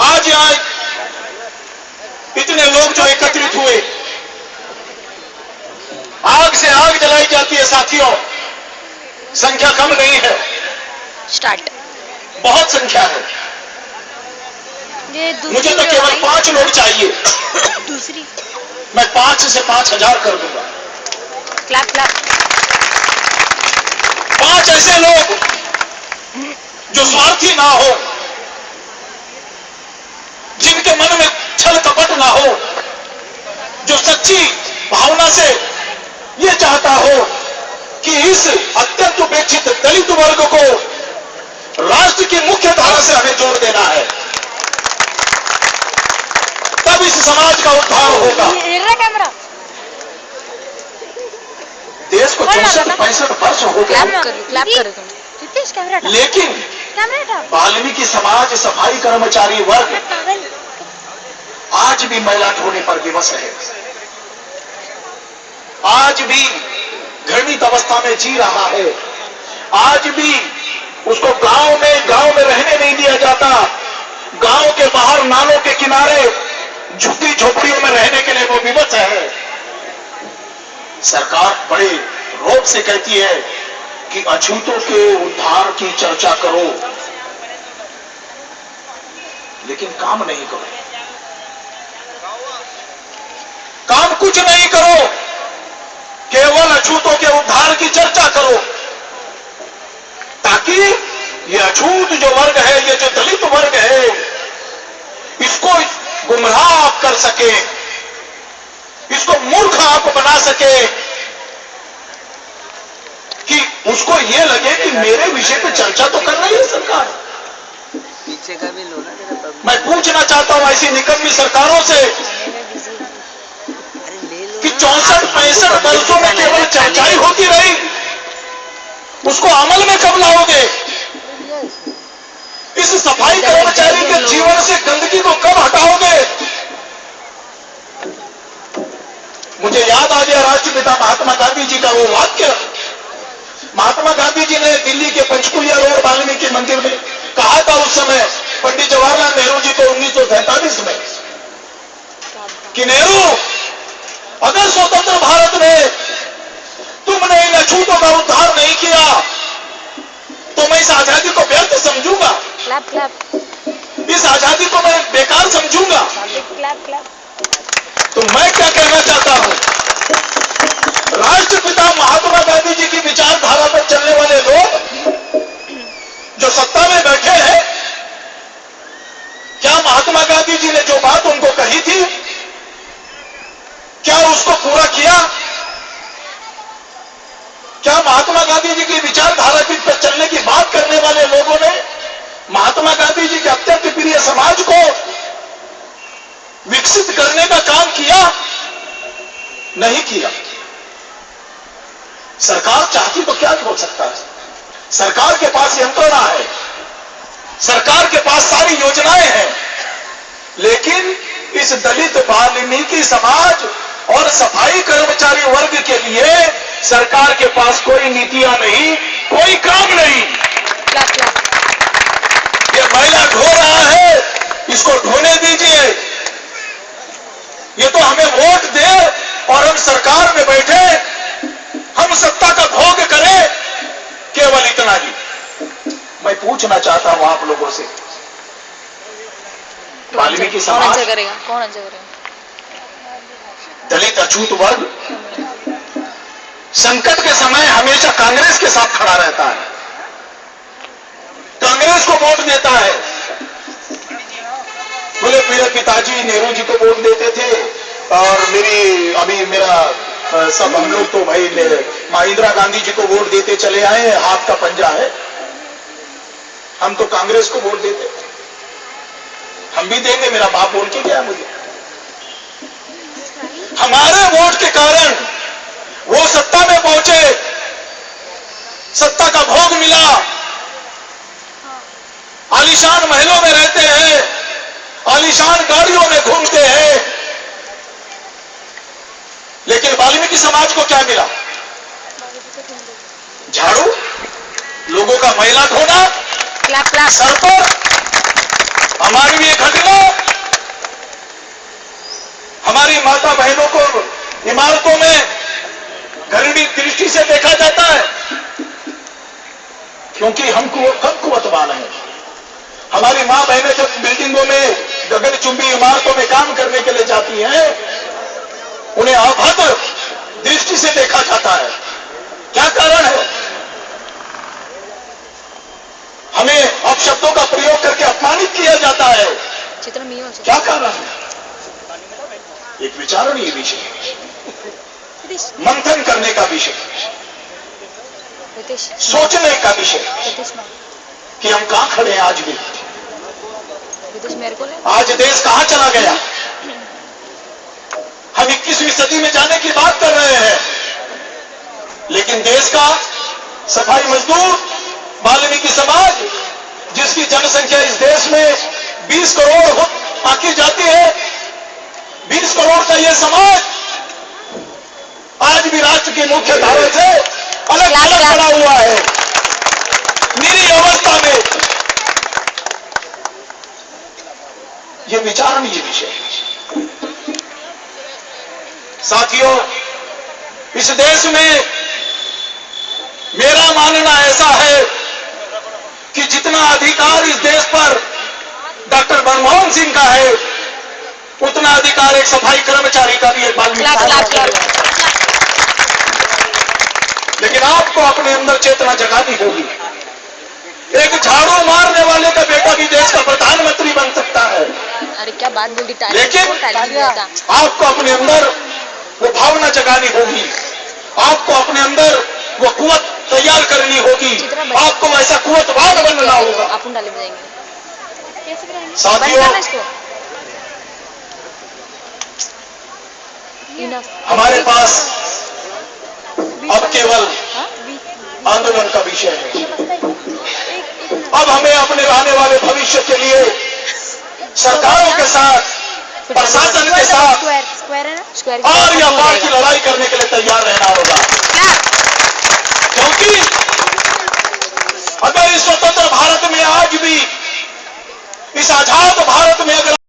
आज यहाँ इतने लोग जो एकत्रित हुए, आग से आग जलाई जाती है साथियों, संख्या कम नहीं है, स्टार्ट बहुत संख्या है। मुझे तो केवल 5 लोग चाहिए, दूसरी मैं 5 से 5,000 कर दूंगा। Clap clap. 5 ऐसे लोग जो स्वार्थी ना हो, जिनके मन में छल कपट ना हो, जो सच्ची भावना से ये चाहता हो कि इस अत्यंत उपेक्षित दलित वर्ग को राष्ट्र की मुख्य धारा से हमें जोड़ देना है, तब इस समाज का उद्धार होगा। कैमरा देश को 64-65 वर्ष हो गए, लेकिन वाल्मीकि समाज सफाई कर्मचारी वर्ग आज भी मैला ढोने पर विवश है, आज भी घृणित अवस्था में जी रहा है, आज भी उसको गांव में रहने नहीं दिया जाता। गांव के बाहर नालों के किनारे झुग्गी झोपड़ियों में रहने के लिए वो विवश है। सरकार बड़े रोब से कहती है कि अछूतों के उद्धार की चर्चा करो, लेकिन काम नहीं करो, काम कुछ नहीं करो, केवल अछूतों के उद्धार की चर्चा करो, ताकि ये अछूत जो वर्ग है, ये जो दलित वर्ग है, इसको गुमराह आप कर सके, इसको मूर्ख आप बना सके, कि उसको ये लगे कि मेरे विषय पे चर्चा तो कर रही है सरकार। पीछे का भी लो ना। मैं पूछना चाहता हूं ऐसी निकम्मी सरकारों से कि 64-65 वर्षों में केवल चर्चा ही होती रही, उसको अमल में कब लाओगे? इस सफाई कर्मचारी के जीवन से गंदगी को कब हटाओगे? मुझे याद आ गया राष्ट्रपिता महात्मा गांधी जी का वो वाक्य। महात्मा गांधी जी ने दिल्ली के पंचकुलिया रोड वाल्मीकि मंदिर में कहा था उस समय पंडित जवाहरलाल नेहरू जी को 1947 में कि नेहरू, अगर स्वतंत्र भारत में तुमने इन अछूतों का उद्धार नहीं किया तो मैं इस आजादी को व्यर्थ समझूंगा, क्लैप क्लैप। इस आजादी को मैं बेकार समझूंगा। Clap clap. तो मैं क्या कहना चाहता हूं, राष्ट्रपिता महात्मा गांधी जी की विचारधारा पर चलने वाले लोग जो सत्ता में बैठे हैं, क्या महात्मा गांधी जी ने जो बात उनको कही थी, क्या उसको पूरा किया? क्या महात्मा गांधी जी की विचारधारा पर चलने की बात करने वाले लोगों ने महात्मा गांधी जी के अत्यंत प्रिय समाज को विकसित करने का काम किया? नहीं किया। सरकार चाहती तो क्या हो सकता है, सरकार के पास यंत्रणा है, सरकार के पास सारी योजनाएं हैं, लेकिन इस दलित वाल्मीकि समाज और सफाई कर्मचारी वर्ग के लिए सरकार के पास कोई नीतियां नहीं, कोई काम नहीं। ये मैला ढो रहा है, इसको ढोने दीजिए। ये तो हमें वोट दे और हम सरकार में बैठे, हम सत्ता का भोग करें, केवल इतना ही। मैं पूछना चाहता हूं आप लोगों से, वाल्मीकि समाज करेगा, कौन अच्छा करेगा? दलित अछूत वर्ग संकट के समय हमेशा कांग्रेस के साथ खड़ा रहता है, कांग्रेस को वोट देता है। बोले मेरे पिताजी नेहरू जी को वोट देते थे और मेरा सब हम लोग तो भाई इंदिरा गांधी जी को वोट देते चले आए, हाथ का पंजा है, हम तो कांग्रेस को वोट देते, हम भी देंगे, मेरा बाप बोल के गया मुझे। हमारे वोट के कारण वो सत्ता में पहुंचे, सत्ता का भोग मिला, आलीशान महलों में रहते हैं, आलीशान गाड़ियों में घूमते हैं, लेकिन वाल्मीकि समाज को क्या मिला? झाड़ू, लोगों का मैला धोना, सर पर मानवीय घटना हमारी माता बहनों को इमारतों में घृणित दृष्टि से देखा जाता है, क्योंकि हम कम कुवतवान हैं। हमारी मां बहनें जब बिल्डिंगों में गगनचुंबी इमारतों में काम करने के लिए जाती हैं, उन्हें अभद्र दृष्टि से देखा जाता है। क्या कारण है? हमें अपशब्दों का प्रयोग करके अपमानित किया जाता है। क्या कारण है? एक विचारणीय विषय, मंथन करने का विषय, सोचने का विषय कि हम कहां खड़े हैं आज भी। आज देश कहां चला गया? हम 21वीं सदी में जाने की बात कर रहे हैं, लेकिन देश का सफाई मजदूर वाल्मीकि समाज, जिसकी जनसंख्या इस देश में 20 करोड़ आकी जाती है, 20 करोड़ का यह समाज आज भी राष्ट्र की मुख्य धारा से अलग अलग खड़ा हुआ है, निरीह अवस्था में। यह विचारणीय विषय है। साथियों, इस देश में मेरा मानना ऐसा है कि जितना अधिकार इस देश पर डॉक्टर मनमोहन सिंह का है, उतना अधिकार एक सफाई कर्मचारी का भी है। लेकिन आपको अपने अंदर चेतना जगानी होगी। एक झाड़ू मारने वाले का बेटा भी देश का प्रधानमंत्री बन सकता है। अरे क्या बात बोल दी, लेकिन आपको अपने अंदर वो भावना जगानी होगी, आपको अपने अंदर वो कुवत तैयार करनी होगी, आपको वैसा कुवतवान बनना होगा। अपन डाले जाएंगे साथियों, हमारे पास अब केवल आंदोलन का विषय है। अब हमें अपने आने वाले भविष्य के लिए सरकारों के साथ, प्रशासन के साथ और या पार की लड़ाई करने के लिए तैयार रहना होगा।